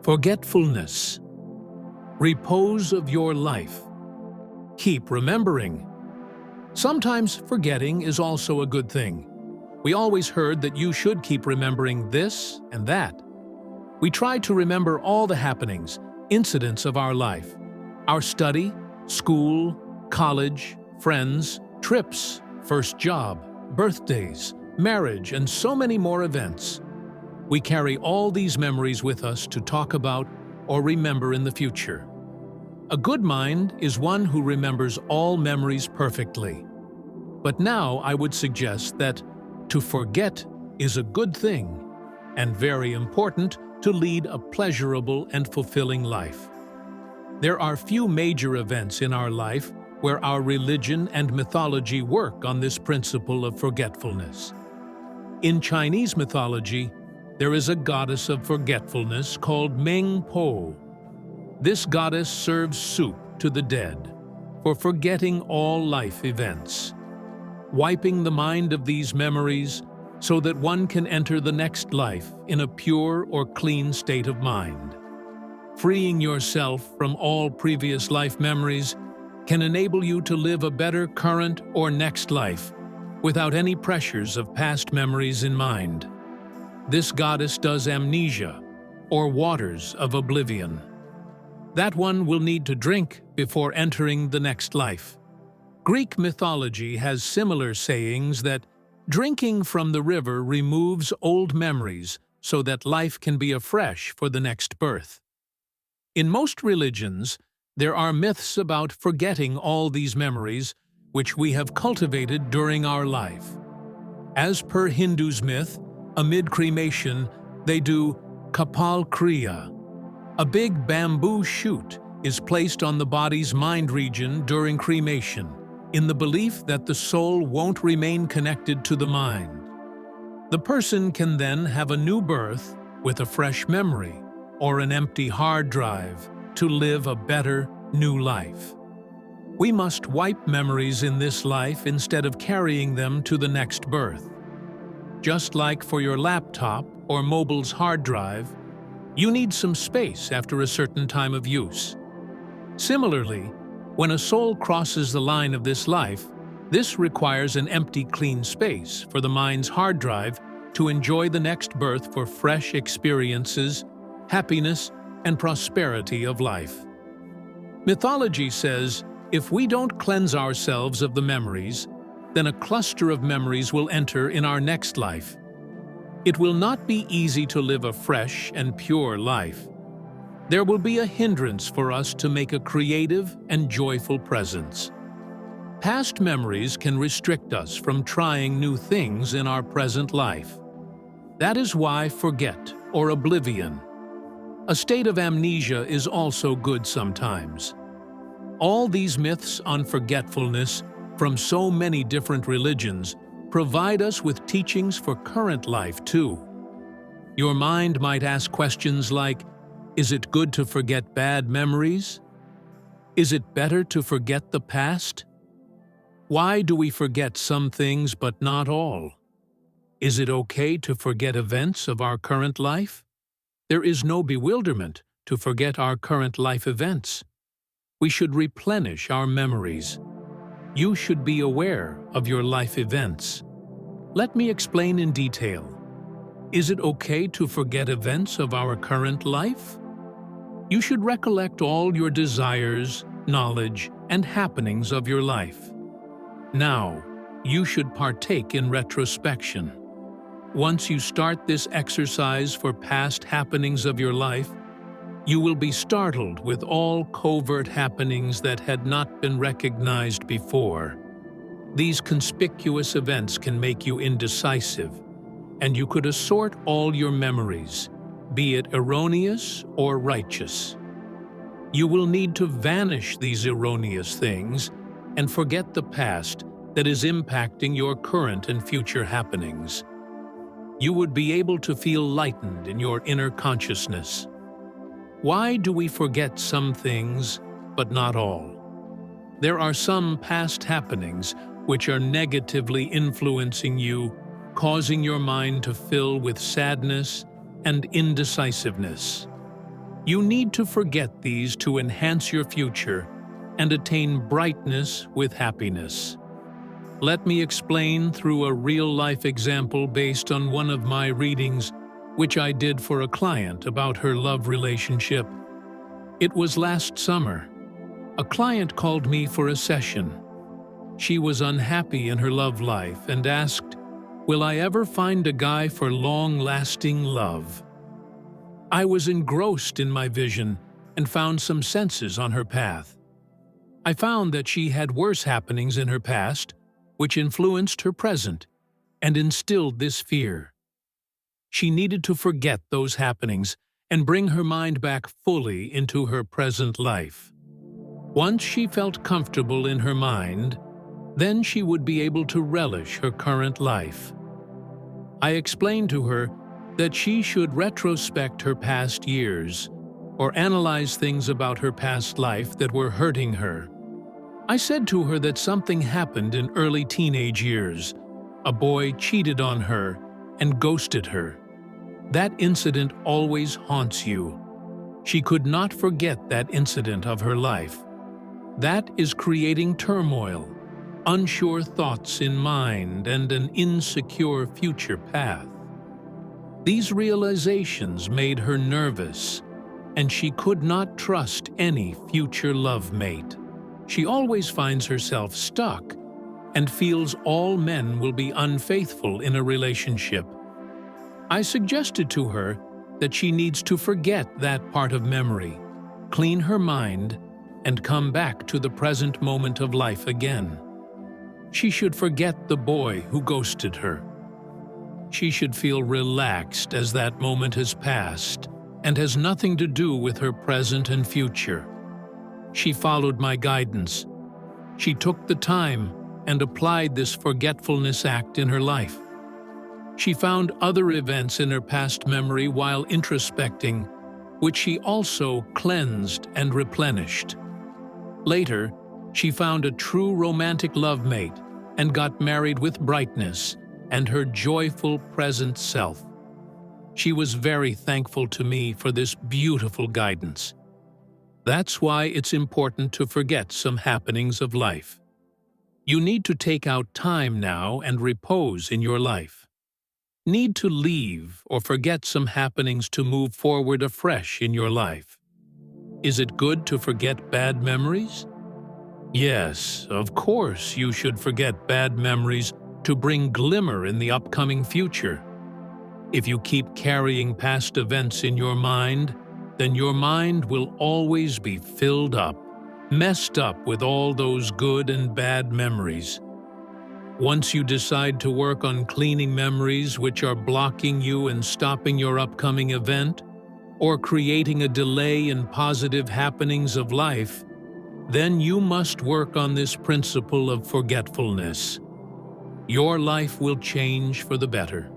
Forgetfulness. Repose of your life. Keep remembering. Sometimes forgetting is also a good thing. We always heard that you should keep remembering this and that. We try to remember all the happenings, incidents of our life. Our study, school, college, friends, trips, first job, birthdays, marriage, and so many more events. We carry all these memories with us to talk about or remember in the future. A good mind is one who remembers all memories perfectly. But now I would suggest that to forget is a good thing and very important to lead a pleasurable and fulfilling life. There are few major events in our life where our religion and mythology work on this principle of forgetfulness. In Chinese mythology, there is a goddess of forgetfulness called Meng Po. This goddess serves soup to the dead for forgetting all life events, wiping the mind of these memories so that one can enter the next life in a pure or clean state of mind. Freeing yourself from all previous life memories can enable you to live a better current or next life without any pressures of past memories in mind. This goddess does amnesia, or waters of oblivion. That one will need to drink before entering the next life. Greek mythology has similar sayings that drinking from the river removes old memories so that life can be afresh for the next birth. In most religions, there are myths about forgetting all these memories which we have cultivated during our life. As per Hindu's myth, amid cremation, they do Kapal Kriya. A big bamboo shoot is placed on the body's mind region during cremation, in the belief that the soul won't remain connected to the mind. The person can then have a new birth with a fresh memory or an empty hard drive to live a better, new life. We must wipe memories in this life instead of carrying them to the next birth. Just like for your laptop or mobile's hard drive, you need some space after a certain time of use. Similarly, when a soul crosses the line of this life, this requires an empty, clean space for the mind's hard drive to enjoy the next birth for fresh experiences, happiness, and prosperity of life. Mythology says, if we don't cleanse ourselves of the memories, then a cluster of memories will enter in our next life. It will not be easy to live a fresh and pure life. There will be a hindrance for us to make a creative and joyful presence. Past memories can restrict us from trying new things in our present life. That is why forget or oblivion. A state of amnesia is also good sometimes. All these myths on forgetfulness from so many different religions provide us with teachings for current life too. Your mind might ask questions like, is it good to forget bad memories? Is it better to forget the past? Why do we forget some things but not all? Is it okay to forget events of our current life? There is no bewilderment to forget our current life events. We should replenish our memories. You should be aware of your life events. Let me explain in detail. Is it okay to forget events of our current life? You should recollect all your desires, knowledge, and happenings of your life. Now, you should partake in retrospection. Once you start this exercise for past happenings of your life, you will be startled with all covert happenings that had not been recognized before. These conspicuous events can make you indecisive, and you could assort all your memories, be it erroneous or righteous. You will need to vanish these erroneous things and forget the past that is impacting your current and future happenings. You would be able to feel lightened in your inner consciousness. Why do we forget some things, but not all? There are some past happenings which are negatively influencing you, causing your mind to fill with sadness and indecisiveness. You need to forget these to enhance your future and attain brightness with happiness. Let me explain through a real-life example based on one of my readings, which I did for a client about her love relationship. It was last summer. A client called me for a session. She was unhappy in her love life and asked, "Will I ever find a guy for long-lasting love?" I was engrossed in my vision and found some senses on her path. I found that she had worse happenings in her past, which influenced her present and instilled this fear. She needed to forget those happenings and bring her mind back fully into her present life. Once she felt comfortable in her mind, then she would be able to relish her current life. I explained to her that she should retrospect her past years or analyze things about her past life that were hurting her. I said to her that something happened in early teenage years. A boy cheated on her and ghosted her. That incident always haunts you. She could not forget that incident of her life. That is creating turmoil, unsure thoughts in mind, and an insecure future path. These realizations made her nervous, and she could not trust any future love mate. She always finds herself stuck and feels all men will be unfaithful in a relationship. I suggested to her that she needs to forget that part of memory, clean her mind, and come back to the present moment of life again. She should forget the boy who ghosted her. She should feel relaxed as that moment has passed and has nothing to do with her present and future. She followed my guidance. She took the time and applied this forgetfulness act in her life. She found other events in her past memory while introspecting, which she also cleansed and replenished. Later, she found a true romantic love mate and got married with brightness and her joyful present self. She was very thankful to me for this beautiful guidance. That's why it's important to forget some happenings of life. You need to take out time now and repose in your life. Need to leave or forget some happenings to move forward afresh in your life. Is it good to forget bad memories? Yes, of course you should forget bad memories to bring glimmer in the upcoming future. If you keep carrying past events in your mind, then your mind will always be filled up, messed up with all those good and bad memories. Once you decide to work on cleaning memories which are blocking you and stopping your upcoming event, or creating a delay in positive happenings of life, then you must work on this principle of forgetfulness. Your life will change for the better.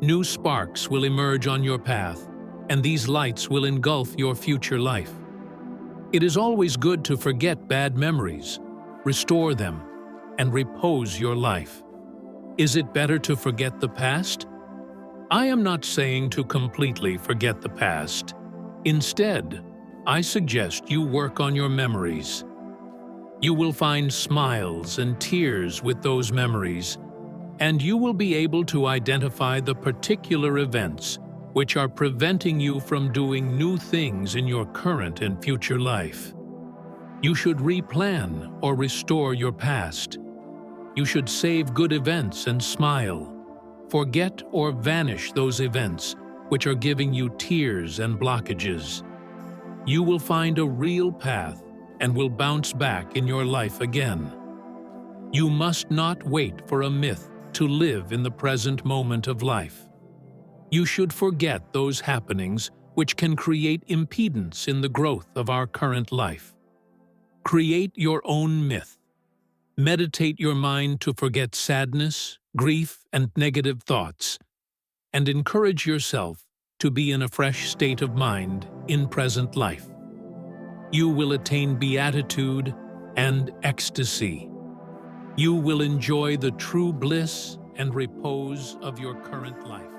New sparks will emerge on your path, and these lights will engulf your future life. It is always good to forget bad memories, restore them, and repose your life. Is it better to forget the past? I am not saying to completely forget the past. Instead, I suggest you work on your memories. You will find smiles and tears with those memories, and you will be able to identify the particular events which are preventing you from doing new things in your current and future life. You should replan or restore your past. You should save good events and smile. Forget or vanish those events which are giving you tears and blockages. You will find a real path and will bounce back in your life again. You must not wait for a myth to live in the present moment of life. You should forget those happenings which can create impedance in the growth of our current life. Create your own myth. Meditate your mind to forget sadness, grief, and negative thoughts, and encourage yourself to be in a fresh state of mind in present life. You will attain beatitude and ecstasy. You will enjoy the true bliss and repose of your current life.